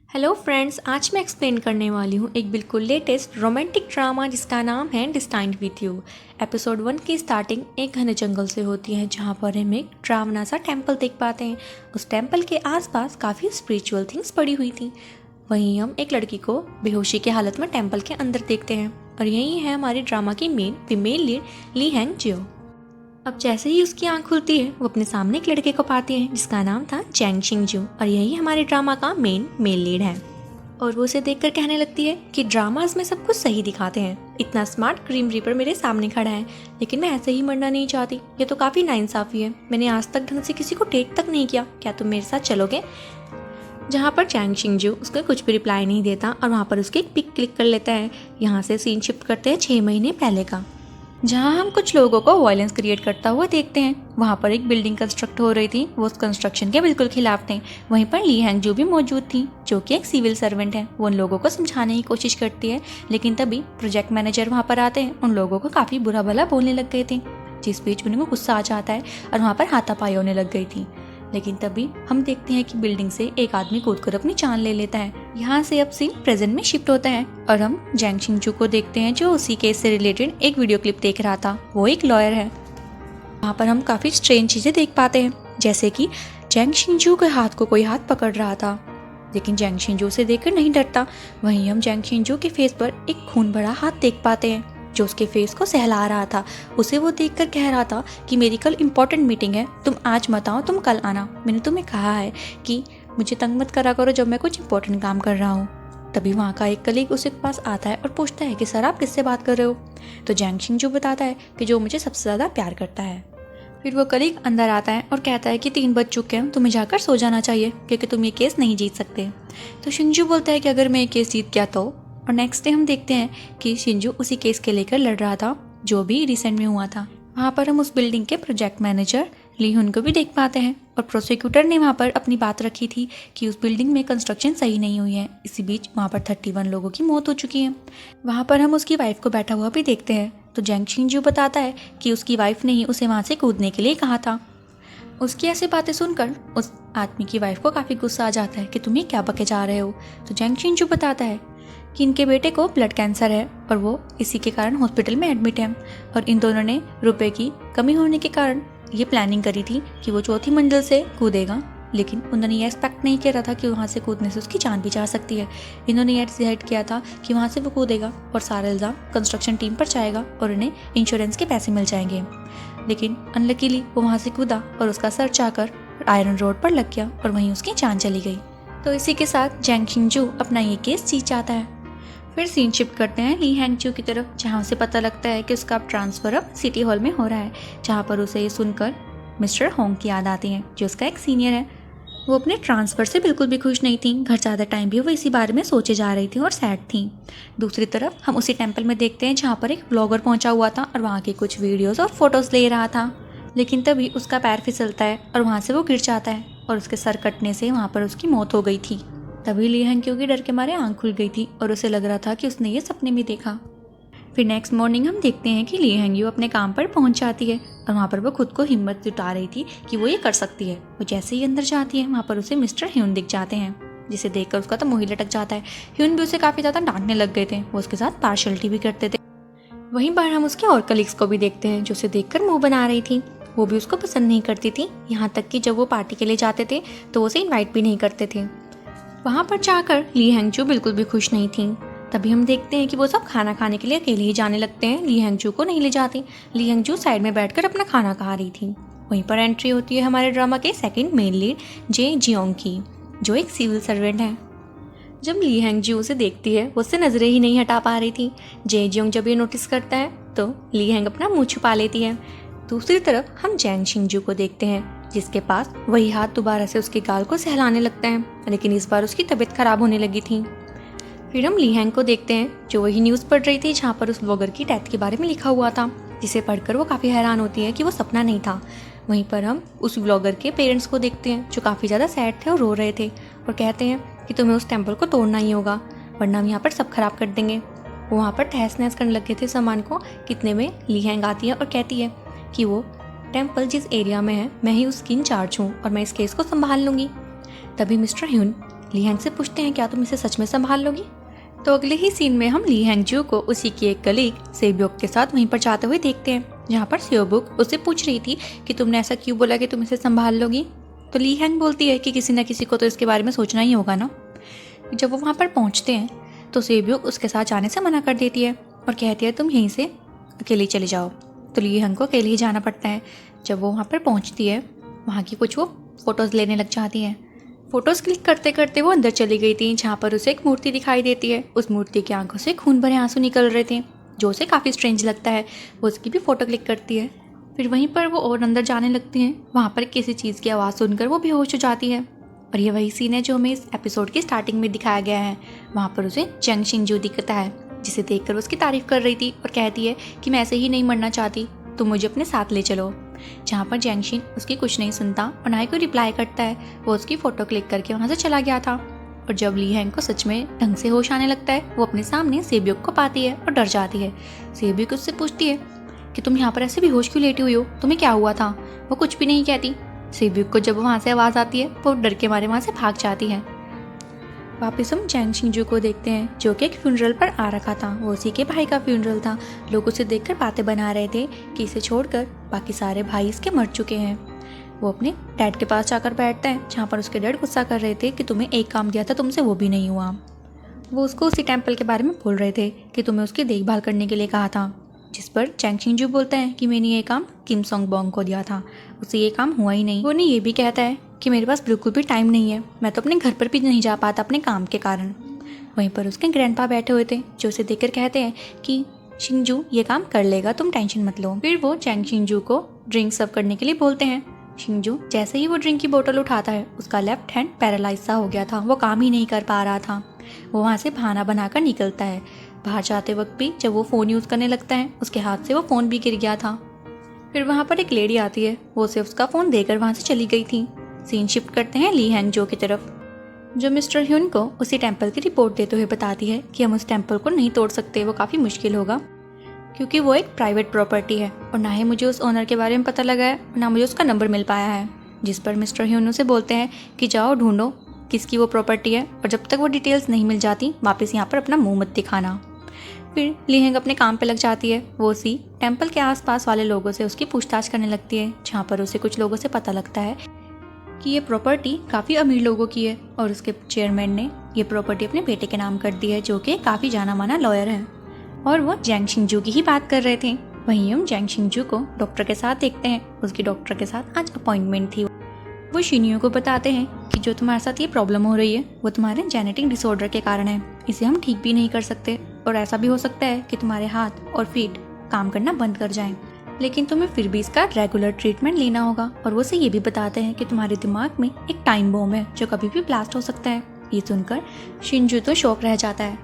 Hello friends, आज मैं explain करने वाली हूँ एक बिल्कुल लेटेस्ट रोमांटिक ड्रामा जिसका नाम है डिस्टाइंड विथ यू। एपिसोड 1 की स्टार्टिंग एक घने जंगल से होती है जहाँ पर हम एक डरावना सा टेम्पल देख पाते हैं। उस टेम्पल के आसपास काफ़ी स्पिरिचुअल थिंग्स पड़ी हुई थी। वहीं हम एक लड़की को बेहोशी की हालत में टेम्पल के अंदर देखते हैं और यही है हमारी ड्रामा की मेन फीमेल लीड ली हैंग जियो। अब जैसे ही उसकी आंख खुलती है वो अपने सामने एक लड़के को पाती है जिसका नाम था जैंग शिंगजू और यही हमारे ड्रामा का मेन मेल लीड है। और वो उसे देखकर कहने लगती है कि ड्रामाज में सब कुछ सही दिखाते हैं, इतना स्मार्ट क्रीम रीपर मेरे सामने खड़ा है लेकिन मैं ऐसे ही मरना नहीं चाहती। ये तो काफ़ी नाइंसाफ़ी है, मैंने आज तक ढंग से किसी को डेट तक नहीं किया, क्या तुम मेरे साथ चलोगे? जहाँ पर जैंग शिंगजू उसको कुछ भी रिप्लाई नहीं देता और वहाँ पर उसकी एक पिक क्लिक कर लेता है। यहाँ से सीन शिफ्ट करते हैं 6 महीने पहले का, जहाँ हम कुछ लोगों को वायलेंस क्रिएट करता हुआ देखते हैं। वहाँ पर एक बिल्डिंग कंस्ट्रक्ट हो रही थी, वो उस कंस्ट्रक्शन के बिल्कुल खिलाफ थे। वहीं पर ली हैंग जो भी मौजूद थी जो कि एक सिविल सर्वेंट है। वो उन लोगों को समझाने की कोशिश करती है लेकिन तभी प्रोजेक्ट मैनेजर वहाँ पर आते हैं। उन लोगों को काफ़ी बुरा भला बोलने लग गए थे जिस बीच उन्हें गुस्सा आ जाता है और वहाँ पर हाथापाई होने लग गई थी। लेकिन तभी हम देखते हैं कि बिल्डिंग से एक आदमी कूदकर अपनी जान ले लेता है। यहाँ से अब सीन प्रेजेंट में शिफ्ट होता है और हम जैंग शिंगजू को देखते हैं जो उसी केस से रिलेटेड एक वीडियो क्लिप देख रहा था। वो एक लॉयर है। वहाँ पर हम काफ़ी स्ट्रेंज चीज़ें देख पाते हैं, जैसे कि जैंग शिंगजू के हाथ को कोई हाथ पकड़ रहा था लेकिन जैंग शिंगजू उसे देखकर नहीं डरता। वहीं हम जैंग शिंगजू के फेस पर एक खून भरा हाथ देख पाते हैं जो उसके फेस को सहला रहा था। उसे वो देखकर कह रहा था कि मेरी कल इम्पोर्टेंट मीटिंग है, तुम आज मत आओ, तुम कल आना। मैंने तुम्हें कहा है कि मुझे तंग मत करा करो जब मैं कुछ इम्पोर्टेंट काम कर रहा हूँ। तभी वहाँ का एक कलीग उसके पास आता है और पूछता है कि सर आप किससे बात कर रहे हो? तो जैंग शिंगजू बताता है कि जो मुझे सबसे ज़्यादा प्यार करता है। फिर वो कलीग अंदर आता है और कहता है कि 3 बज चुके हैं, तुम्हें जाकर सो जाना चाहिए क्योंकि तुम ये केस नहीं जीत सकते। तो शिंगजू बोलता है कि अगर मैं ये केस जीत गया तो। और नेक्स्ट डे हम देखते हैं कि शिंजू उसी केस के लेकर लड़ रहा था जो भी रिसेंट में हुआ था। वहाँ पर हम उस बिल्डिंग के प्रोजेक्ट मैनेजर ली हुन को भी देख पाते हैं और प्रोसिक्यूटर ने वहाँ पर अपनी बात रखी थी कि उस बिल्डिंग में कंस्ट्रक्शन सही नहीं हुई है। इसी बीच वहाँ पर 31 लोगों की मौत हो चुकी है। वहाँ पर हम उसकी वाइफ को बैठा हुआ भी देखते हैं तो जैंग शिंगजू बताता है कि उसकी वाइफ ने ही उसे वहाँ से कूदने के लिए कहा था। उसकी ऐसी बातें सुनकर उस आदमी की वाइफ को काफ़ी गुस्सा आ जाता है कि तुम ये क्या बके जा रहे हो। तो जैंग शिंगजू बताता है कि इनके बेटे को ब्लड कैंसर है और वो इसी के कारण हॉस्पिटल में एडमिट है और इन दोनों ने रुपए की कमी होने के कारण ये प्लानिंग करी थी कि वो 4थी मंजिल से कूदेगा, लेकिन उन्होंने ये एक्सपेक्ट नहीं किया था कि वहाँ से कूदने से उसकी जान भी जा सकती है। इन्होंने ये डिसाइड किया था कि वहाँ से वो कूदेगा और सारा इल्ज़ाम कंस्ट्रक्शन टीम पर जाएगा और उन्हें इंश्योरेंस के पैसे मिल जाएंगे। लेकिन अनलकीली वो वहाँ से कूदा और उसका सर जाकर आयरन रोड पर लग गया और वहीं उसकी जान चली गई। तो इसी के साथ जैंग शिंगजू अपना ये केस जीत जाता है। फिर सीन शिफ्ट करते हैं ली हैंगजू की तरफ, जहाँ उसे पता लगता है कि उसका ट्रांसफ़र अब सिटी हॉल में हो रहा है, जहाँ पर उसे ये सुनकर मिस्टर होंग की याद आती है जो उसका एक सीनियर है। वो अपने ट्रांसफ़र से बिल्कुल भी खुश नहीं थी। घर ज़्यादा टाइम भी वो इसी बारे में सोचे जा रही थी और सैड थी। दूसरी तरफ हम उसी टेम्पल में देखते हैं जहाँ पर एक ब्लॉगर पहुँचा हुआ था और वहाँ के कुछ वीडियोज़ और फोटोज़ ले रहा था। लेकिन तभी उसका पैर फिसलता है और वहाँ से वो गिर जाता है और उसके सर कटने से वहाँ पर उसकी मौत हो गई थी। तभी ली हैंग की डर के मारे आंख खुल गई थी और उसे लग रहा था कि उसने ये सपने में देखा। फिर नेक्स्ट मॉर्निंग हम देखते हैं कि ली हैंग अपने काम पर पहुंच जाती है और वहाँ पर वो खुद को हिम्मत जुटा रही थी कि वो ये कर सकती है। वो जैसे ही अंदर जाती है वहाँ पर उसे मिस्टर ह्यून दिख जाते हैं, जिसे देखकर उसका तो मुँह ही लटक जाता है। ह्यून भी उसे काफ़ी ज़्यादा डांटने लग गए थे, वो उसके साथ पार्शलिटी भी करते थे। वहीं पर हम उसके और कलीग्स को भी देखते हैं जो उसे देखकर मुँह बना रही थी। वो भी उसको पसंद नहीं करती थी, यहाँ तक कि जब वो पार्टी के लिए जाते थे तो उसे इन्वाइट भी नहीं करते थे। वहाँ पर जाकर ली हैंगजू बिल्कुल भी खुश नहीं थी। तभी हम देखते हैं कि वो सब खाना खाने के लिए अकेले ही जाने लगते हैं, ली हैंगजू को नहीं ले जाती। ली हैंगजू साइड में बैठकर अपना खाना खा रही थी। वहीं पर एंट्री होती है हमारे ड्रामा के सेकंड मेन लीड जे जियोंग की, जो एक सिविल सर्वेंट है। जब ली हैंगजू उसे देखती है वो उससे नजरें ही नहीं हटा पा रही थी। जे जियोंग जब ये नोटिस करता है तो ली हैंग अपना मुँह छुपा लेती है। दूसरी तरफ हम जैंग शिंगजू को देखते हैं जिसके पास वही हाथ दोबारा से उसके गाल को सहलाने लगता है, लेकिन इस बार उसकी तबीयत खराब होने लगी थी। फिर हम ली हैंग को देखते हैं जो वही न्यूज़ पढ़ रही थी जहाँ पर उस ब्लॉगर की डेथ के बारे में लिखा हुआ था, जिसे पढ़कर वो काफ़ी हैरान होती है कि वो सपना नहीं था। वहीं पर हम उस ब्लॉगर के पेरेंट्स को देखते हैं जो काफ़ी ज़्यादा सैड थे और रो रहे थे और कहते हैं कि तुम्हें उस टेम्पल को तोड़ना ही होगा वरना हम यहाँ पर सब खराब कर देंगे। वो वहाँ पर तहस नहस करने लगे थे सामान को। कितने में ली हैंग आती है और कहती है कि वो टेम्पल जिस एरिया में है मैं ही उसकी इंचार्ज हूँ और मैं इस केस को संभाल लूँगी। तभी मिस्टर ह्यून ली हैंग से पूछते हैं क्या तुम इसे सच में संभाल लोगी। तो अगले ही सीन में हम ली हैंग को उसी की एक कलीग सेब्योक के साथ वहीं पर जाते हुए देखते हैं, जहाँ पर सेब्योक उससे पूछ रही थी कि तुमने ऐसा क्यों बोला कि तुम इसे संभाल लोगी। तो ली हैंग बोलती है कि किसी न किसी को तो इसके बारे में सोचना ही होगा ना। जब वो वहाँ पर पहुँचते हैं तो सेब्योक उसके साथ जाने से मना कर देती है और कहती है तुम यहीं से अकेले चले जाओ। तो ली हैंग को अकेले ही जाना पड़ता है। जब वो वहाँ पर पहुँचती है, वहाँ की कुछ वो फ़ोटोज़ लेने लग जाती हैं। फ़ोटोज़ क्लिक करते करते वो अंदर चली गई थी, जहाँ पर उसे एक मूर्ति दिखाई देती है। उस मूर्ति की आंखों से खून भरे आंसू निकल रहे थे, जो उसे काफ़ी स्ट्रेंज लगता है। वो उसकी भी फ़ोटो क्लिक करती है। फिर वहीं पर वो और अंदर जाने लगती हैं। वहाँ पर किसी चीज़ की आवाज़ सुनकर वो बेहोश हो जाती है। और ये वही सीन है जो हमें इस एपिसोड की स्टार्टिंग में दिखाया गया है। वहाँ पर उसे जंग शिनजू दिखता है, जिसे देखकर उसकी तारीफ़ कर रही थी और कहती है कि मैं ऐसे ही नहीं मरना चाहती, तुम मुझे अपने साथ ले चलो। जहाँ पर जैंगशिन उसकी कुछ नहीं सुनता और ना ही कोई रिप्लाई करता है। वो उसकी फ़ोटो क्लिक करके वहाँ से चला गया था। और जब ली हैंग को सच में ढंग से होश आने लगता है, वो अपने सामने सेब्योक को पाती है और डर जाती है। सेब्योक उससे पूछती है कि तुम यहाँ पर ऐसे बेहोश क्यों लेटी हुई हो, तुम्हें क्या हुआ था। वो कुछ भी नहीं कहती। सेब्योक को जब वहाँ से आवाज़ आती है, वो डर के मारे वहाँ से भाग जाती है। वापस हम जैंग शिनजू को देखते हैं, जो कि एक फ्यूनरल पर आ रखा था। वो उसी के भाई का फ्यूनरल था। लोग उसे देखकर बातें बना रहे थे कि इसे छोड़कर बाकी सारे भाई इसके मर चुके हैं। वो अपने डैड के पास जाकर बैठता है, जहाँ पर उसके डैड गुस्सा कर रहे थे कि तुम्हें एक काम दिया था, तुमसे वो भी नहीं हुआ। वो उसको उसी टेम्पल के बारे में बोल रहे थे कि तुम्हें उसकी देखभाल करने के लिए कहा था, जिस पर जैंग शिनजू बोलता है कि मैंने ये काम किम सोंग बॉन्ग को दिया था, उससे ये काम हुआ ही नहीं। वो नहीं ये भी कहता है कि मेरे पास बिल्कुल भी टाइम नहीं है, मैं तो अपने घर पर भी नहीं जा पाता अपने काम के कारण। वहीं पर उसके ग्रैंडपा बैठे हुए थे, जो उसे देखकर कहते हैं कि शिनजू ये काम कर लेगा, तुम टेंशन मत लो। फिर वो जैंग शिनजू को ड्रिंक सर्व करने के लिए बोलते हैं। शिनजू जैसे ही वो ड्रिंक की बोतल उठाता है, उसका लेफ्ट हैंड पैरालाइज सा हो गया था, वो काम ही नहीं कर पा रहा था। वो वहाँ से बहाना बनाकर निकलता है। बाहर जाते वक्त भी जब वो फ़ोन यूज़ करने लगता है, उसके हाथ से वो फ़ोन भी गिर गया था। फिर वहाँ पर एक लेडी आती है, वो उसे उसका फ़ोन देकर वहाँ से चली गई थी। सीन शिफ्ट करते हैं ली हैंग जो की तरफ, जो मिस्टर ह्यून को उसी टेम्पल की रिपोर्ट देते हुए बताती है कि हम उस टेम्पल को नहीं तोड़ सकते, वो काफ़ी मुश्किल होगा क्योंकि वो एक प्राइवेट प्रॉपर्टी है और ना ही मुझे उस ओनर के बारे में पता लगा है, ना मुझे उसका नंबर मिल पाया है। जिस पर मिस्टर ह्यून उसे बोलते हैं कि जाओ ढूंढो किसकी वो प्रॉपर्टी है, और जब तक वो डिटेल्स नहीं मिल जाती वापस यहाँ पर अपना मुँह मत दिखाना। फिर ली हैंग अपने काम पे लग जाती है। वो उसी टेम्पल के आसपास वाले लोगों से उसकी पूछताछ करने लगती है, जहाँ पर उसे कुछ लोगों से पता लगता है कि ये प्रॉपर्टी काफ़ी अमीर लोगों की है और उसके चेयरमैन ने ये प्रॉपर्टी अपने बेटे के नाम कर दी है, जो कि काफ़ी जाना माना लॉयर है। और वो जैंग शिनजू की ही बात कर रहे थे। वहीं हम जैंग शिनजू को डॉक्टर के साथ देखते हैं। उसकी डॉक्टर के साथ आज अपॉइंटमेंट थी। वो शिनियो को बताते हैं कि जो तुम्हारे साथ ये प्रॉब्लम हो रही है वो तुम्हारे जेनेटिक डिसऑर्डर के कारण है, इसे हम ठीक भी नहीं कर सकते और ऐसा भी हो सकता है कि तुम्हारे हाथ और फीट काम करना बंद कर जाएं, लेकिन तुम्हें फिर भी इसका रेगुलर ट्रीटमेंट लेना होगा। और वो उसे ये भी बताते हैं कि तुम्हारे दिमाग में एक टाइम बॉम्ब है जो कभी भी ब्लास्ट हो सकता है। ये सुनकर शिनजू तो शॉक रह जाता है।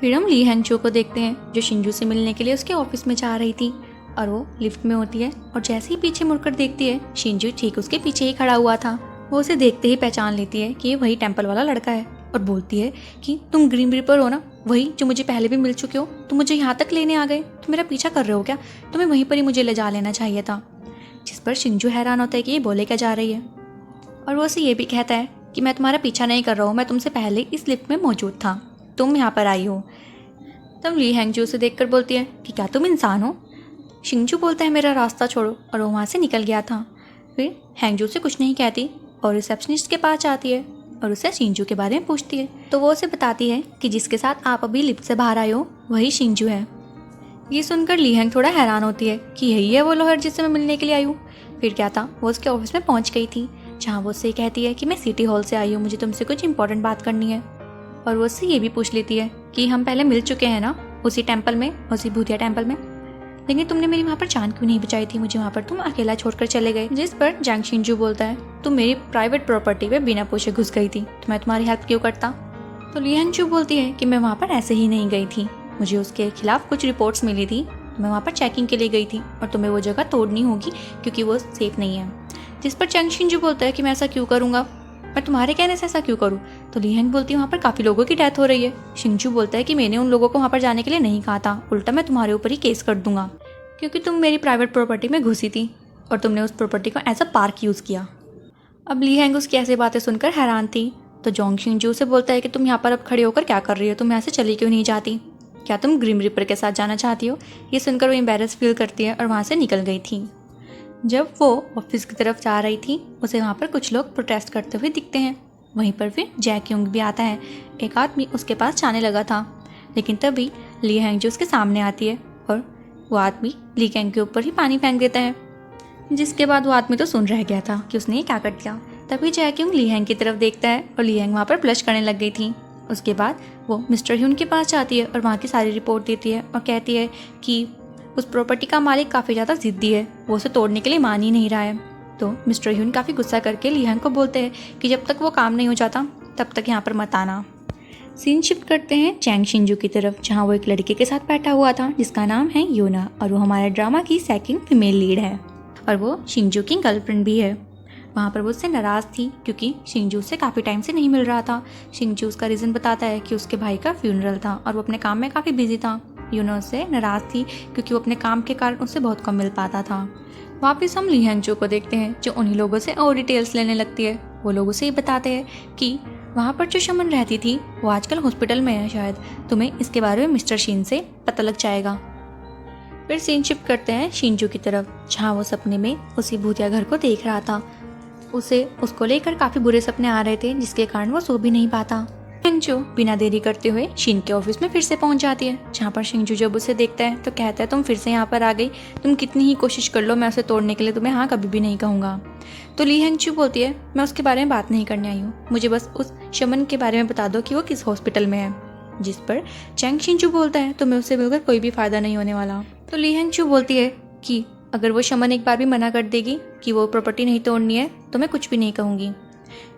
फिर हम ली हैंग को देखते हैं, जो शिनजू से मिलने के लिए उसके ऑफिस में जा रही थी और वो लिफ्ट में होती है और जैसे ही पीछे मुड़कर देखती है, शिनजू ठीक उसके पीछे ही खड़ा हुआ था। वो उसे देखते ही पहचान लेती है कि ये वही टेम्पल वाला लड़का है और बोलती है कि तुम ग्रीन रिपर हो ना, वही जो मुझे पहले भी मिल चुके हो, तुम मुझे यहाँ तक लेने आ गए, तुम मेरा पीछा कर रहे हो क्या, तुम्हें वहीं पर ही मुझे ले जा लेना चाहिए था। जिस पर शिनजू हैरान होता है कि ये बोले क्या जा रही है। और वो उसे ये भी कहता है कि मैं तुम्हारा पीछा नहीं कर रहा हूँ, मैं तुमसे पहले इस लिफ्ट में मौजूद था, तुम यहाँ पर आई हो। तब ली हैंग उसे देखकर बोलती है कि क्या तुम इंसान हो। शिनजू बोलता है मेरा रास्ता छोड़ो, और वो वहाँ से निकल गया था। फिर हैंगजू से कुछ नहीं कहती और रिसेप्शनिस्ट के पास जाती है और उससे शिनजू के बारे में पूछती है। तो वो उसे बताती है कि जिसके साथ आप अभी लिफ्ट से बाहर आए हो वही शिनजू है। ये सुनकर ली हैंग थोड़ा हैरान होती है कि यही है वो लोहर जिससे मैं मिलने के लिए आई हूँ। फिर क्या था, वो उसके ऑफिस में पहुँच गई थी, जहाँ वो उससे कहती है कि मैं सिटी हॉल से आई हूँ, मुझे तुमसे कुछ इंपॉर्टेंट बात करनी है। और वो उससे ये भी पूछ लेती है कि हम पहले मिल चुके हैं ना उसी टेम्पल में, उसी भूतिया टेम्पल में, लेकिन तुमने मेरी वहाँ पर जान क्यों नहीं बचाई थी, मुझे वहाँ पर तुम अकेला छोड़कर चले गए। जिस पर जैंग शिनजू बोलता है तुम मेरी प्राइवेट प्रॉपर्टी पे बिना पूछे घुस गई थी, तो मैं तुम्हारी हेल्प क्यों करता। तो ली हैंग बोलती है कि मैं वहाँ पर ऐसे ही नहीं गई थी, मुझे उसके खिलाफ कुछ रिपोर्ट्स मिली थी, मैं वहाँ पर चेकिंग के लिए गई थी और तुम्हें वो जगह तोड़नी होगी क्योंकि वो सेफ नहीं है। जिस पर जैंग शिनजू बोलता है कि मैं ऐसा क्यों करूँगा, मैं तुम्हारे कहने से ऐसा क्यों करूँ। तो ली हैंग बोलती है वहाँ पर काफ़ी लोगों की डेथ हो रही है। शिनजू बोलता है कि मैंने उन लोगों को वहाँ पर जाने के लिए नहीं कहा था, उल्टा मैं तुम्हारे ऊपर ही केस कर दूंगा क्योंकि तुम मेरी प्राइवेट प्रॉपर्टी में घुसी थी और तुमने उस प्रॉपर्टी को एज अ पार्क यूज़ किया। अब ली हैंग उसकी ऐसी बातें सुनकर हैरान थी तो जोंग शिंजू से बोलता है कि तुम यहाँ पर अब खड़े होकर क्या कर रही हो, तुम यहाँ से चली क्यों नहीं जाती, क्या तुम ग्रिम रिपर के साथ जाना चाहती हो। ये सुनकर वो एम्बेरस फील करती है और वहाँ से निकल गई थी। जब वो ऑफिस की तरफ जा रही थी उसे वहाँ पर कुछ लोग प्रोटेस्ट करते हुए दिखते हैं। वहीं पर फिर जैक योंग भी आता है। एक आदमी उसके पास जाने लगा था, लेकिन तभी ली हैंग जो उसके सामने आती है और वो आदमी ली हैंग के ऊपर ही पानी फेंक देता है, जिसके बाद वो आदमी तो सुन रह गया था कि उसने ये क्या कर दिया। तभी जैक योंग ली हैंग की तरफ देखता है और ली हैंग वहाँ पर ब्लश करने लग गई थी। उसके बाद वो मिस्टर ह्यून के पास जाती है और वहाँ की सारी रिपोर्ट देती है और कहती है कि उस प्रॉपर्टी का मालिक काफ़ी ज़्यादा ज़िद्दी है, वो उसे तोड़ने के लिए मान ही नहीं रहा है। तो मिस्टर ह्यून काफ़ी गुस्सा करके ली हैंग को बोलते हैं कि जब तक वो काम नहीं हो जाता तब तक यहाँ पर मत आना। सीन शिफ्ट करते हैं चैंग शिंजू की तरफ, जहाँ वो एक लड़के के साथ बैठा हुआ था जिसका नाम है यूना और वो हमारे ड्रामा की सेकंड फीमेल लीड है और वो शिंजू की गर्लफ्रेंड भी है। वहाँ पर वो उससे नाराज़ थी क्योंकि शिंजू से काफ़ी टाइम से नहीं मिल रहा था। शिंजू उसका रीज़न बताता है कि उसके भाई का फ्यूनरल था और वो अपने काम में काफ़ी बिजी था। यूना उससे नाराज़ थी क्योंकि वो अपने काम के कारण उससे बहुत कम मिल पाता था। वापस हम ली हैंग जो को देखते हैं जो उन्हीं लोगों से और डिटेल्स लेने लगती है। वो लोगों से ये बताते हैं कि वहाँ पर जो शमन रहती थी वो आजकल हॉस्पिटल में है, शायद तुम्हें इसके बारे में मिस्टर शीन से पता लग जाएगा। फिर सीन शिफ्ट करते हैं शिंजू की तरफ, जहाँ वो सपने में उसी भूतिया घर को देख रहा था। उसको लेकर काफ़ी बुरे सपने आ रहे थे जिसके कारण वो सो भी नहीं पाता। शिंजू बिना देरी करते हुए शिन के ऑफिस में फिर से पहुंच जाती है, जहाँ पर शिंजू जब उसे देखता है तो कहता है तुम फिर से यहाँ पर आ गई, तुम कितनी ही कोशिश कर लो मैं उसे तोड़ने के लिए तुम्हें हाँ कभी भी नहीं कहूँगा। तो ली हैंग बोलती है मैं उसके बारे में बात नहीं करने आई हूँ, मुझे बस उस शमन के बारे में बता दो कि वो किस हॉस्पिटल में है। जिस पर चैंग शिंजू बोलता है तुम्हें उससे मिलकर कोई भी फायदा नहीं होने वाला। तो ली हैंग बोलती है कि अगर वो शमन एक बार भी मना कर देगी कि वो प्रॉपर्टी नहीं तोड़नी है तो मैं कुछ भी नहीं कहूँगी।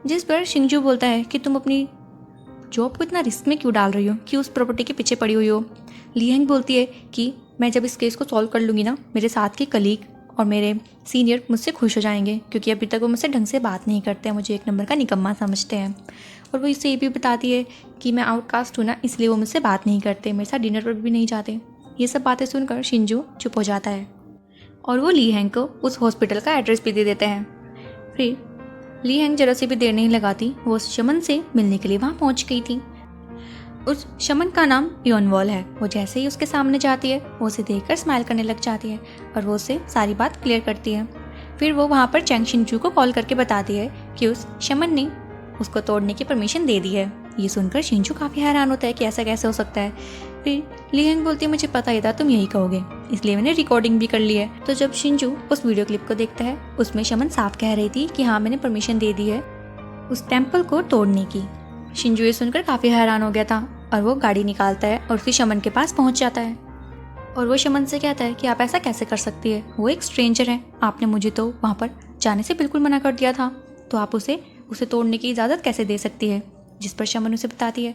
जिस पर शिंजू बोलता है कि तुम अपनी जॉब को इतना रिस्क में क्यों डाल रही हो कि उस प्रॉपर्टी के पीछे पड़ी हुई हो। ली हैंग बोलती है कि मैं जब इस केस को सॉल्व कर लूँगी ना, मेरे साथ के कलीग और मेरे सीनियर मुझसे खुश हो जाएंगे क्योंकि अभी तक वो मुझसे ढंग से बात नहीं करते हैं, मुझे एक नंबर का निकम्मा समझते हैं। और वो इससे ये भी बताती है कि मैं आउटकास्ट हूँ ना, इसलिए वो मुझसे बात नहीं करते, मेरे साथ डिनर पर भी नहीं जाते। ये सब बातें सुनकर शिंजू चुप हो जाता है और वो ली हैंग को उस हॉस्पिटल का एड्रेस भी दे देते हैं। फिर ली हैंग जरा सी भी देर नहीं लगाती, वो उस शमन से मिलने के लिए वहाँ पहुँच गई थी। उस शमन का नाम योनवॉल है। वो जैसे ही उसके सामने जाती है वो उसे देखकर स्माइल करने लग जाती है और वो उसे सारी बात क्लियर करती है। फिर वो वहाँ पर चैंग शिंजू को कॉल करके बताती है कि उस शमन ने उसको तोड़ने की परमिशन दे दी है। ये सुनकर शिंजू काफ़ी हैरान होता है कि ऐसा कैसे हो सकता है। फिर ली हैंग बोलती है मुझे पता ही था तुम यही कहोगे, इसलिए मैंने रिकॉर्डिंग भी कर ली है। तो जब शिंजू उस वीडियो क्लिप को देखता है उसमें शमन साफ कह रही थी कि हाँ मैंने परमिशन दे दी है उस टेम्पल को तोड़ने की। शिंजू ये सुनकर काफ़ी हैरान हो गया था और वो गाड़ी निकालता है और उसी शमन के पास पहुंच जाता है और वो शमन से कहता है कि आप ऐसा कैसे कर सकती है, वो एक स्ट्रेंजर है, आपने मुझे तो वहाँ पर जाने से बिल्कुल मना कर दिया था, तो आप उसे तोड़ने की इजाज़त कैसे दे सकती है। जिस पर शमन उसे बताती है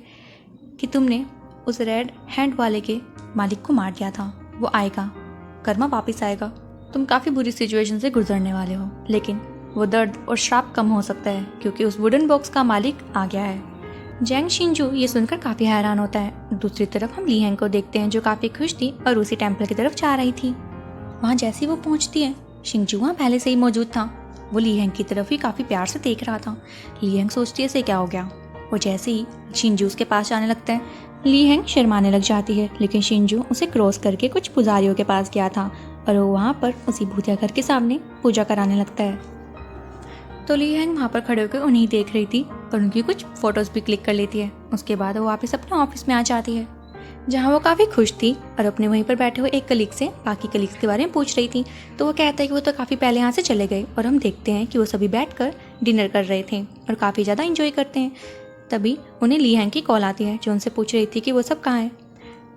कि तुमने उस रेड हैंड वाले के मालिक को मार दिया था, वो आएगा, कर्मा वापस आएगा, तुम काफ़ी बुरी सिचुएशन से गुजरने वाले हो, लेकिन वो दर्द और श्राप कम हो सकता है क्योंकि उस वुडन बॉक्स का मालिक आ गया है। जैंग शिंजू ये सुनकर काफ़ी हैरान होता है। दूसरी तरफ हम ली हैंग को देखते हैं जो काफ़ी खुश थी और उसी टेम्पल की तरफ जा रही थी। वहाँ जैसे ही वो पहुँचती है शिंजू वहाँ पहले से ही मौजूद था। वो ली हैंग की तरफ ही काफ़ी प्यार से देख रहा था। ली हैंग सोचती है इसे क्या हो गया। वो जैसे ही शिंजू उसके पास जाने लगता है ली हैंग शर्माने लग जाती है, लेकिन शिंजू उसे क्रॉस करके कुछ पुजारियों के पास गया था और वो वहाँ पर उसी भूतिया घर के सामने पूजा कराने लगता है। तो ली हैंग वहाँ पर खड़े होकर उन्हें देख रही थी और उनकी कुछ फ़ोटोज़ भी क्लिक कर लेती है। उसके बाद वो वापस अपने ऑफिस में आ जाती है जहाँ वो काफ़ी खुश थी और अपने वहीं पर बैठे हुए एक कलीग से बाकी कलीग्स के बारे में पूछ रही थी। तो वो कहता है कि वो तो काफ़ी पहले यहाँ से चले गए और हम देखते हैं कि वो सभी बैठकर डिनर कर रहे थे और काफ़ी ज़्यादा इंजॉय करते हैं। तभी उन्हें ली हैंग की कॉल आती है जो उनसे पूछ रही थी कि वो सब कहाँ हैं।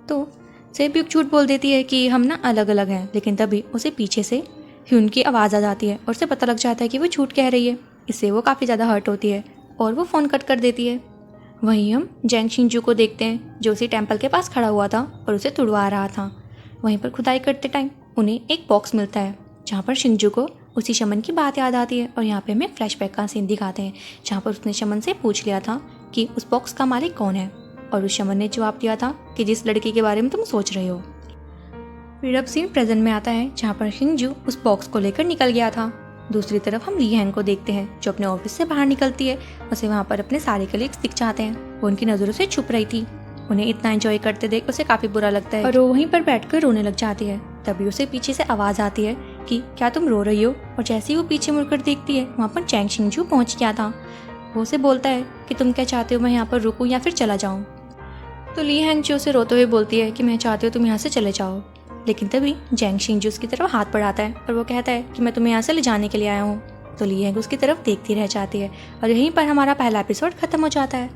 तो सेब भी झूठ बोल देती है कि हम ना अलग अलग हैं, लेकिन तभी उसे पीछे से ह्यून की आवाज़ आ जाती है और उसे पता लग जाता है कि वो झूठ कह रही है। इससे वो काफ़ी ज़्यादा हर्ट होती है और वो फ़ोन कट कर देती है। वहीं हम जैंग शिंजू को देखते हैं जो उसी टेम्पल के पास खड़ा हुआ था और उसे तुड़वा रहा था। वहीं पर खुदाई करते टाइम उन्हें एक बॉक्स मिलता है जहाँ पर शिंजू को उसी शमन की बात याद आती है और यहाँ पे हमें फ्लैशबैक का सीन दिखाते हैं जहाँ पर उसने शमन से पूछ लिया था कि उस बॉक्स का मालिक कौन है और उस शमन ने जवाब दिया था कि जिस लड़की के बारे में तुम सोच रहे हो। फिर अब सीन प्रेजेंट में आता है जहाँ पर शिंजू उस बॉक्स को लेकर निकल गया था। दूसरी तरफ हम ली हैंग को देखते हैं जो अपने ऑफिस से बाहर निकलती है। उसे वहाँ पर अपने सारे कलीग्स दिख जाते हैं। वो उनकी नज़रों से छुप रही थी। उन्हें इतना एंजॉय करते देख उसे काफ़ी बुरा लगता है और वो वहीं पर बैठकर रोने लग जाती है। तभी उसे पीछे से आवाज़ आती है कि क्या तुम रो रही हो? और जैसे ही वो पीछे मुड़कर देखती है वहाँ पर चैंग शिंगजू पहुँच गया था। वो उसे बोलता है कि तुम क्या चाहते हो, मैं यहाँ पर रुकूँ या फिर चला जाऊँ? तो ली हैंग उसे रोते हुए बोलती है कि मैं चाहती हूँ तुम यहाँ से चले जाओ। लेकिन तभी जैंग शिंगजू उसकी तरफ हाथ बढ़ाता है और वो कहता है कि मैं तुम्हें यहाँ से ले जाने के लिए आया हूँ। तो ली हैंग उसकी तरफ देखती रह जाती है और यहीं पर हमारा पहला एपिसोड खत्म हो जाता है।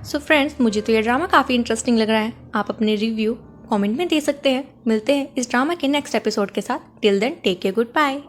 सो फ्रेंड्स, मुझे तो ये ड्रामा काफ़ी इंटरेस्टिंग लग रहा है। आप अपने रिव्यू कमेंट में दे सकते हैं। मिलते हैं इस ड्रामा के नेक्स्ट एपिसोड के साथ। Till then take care, good bye.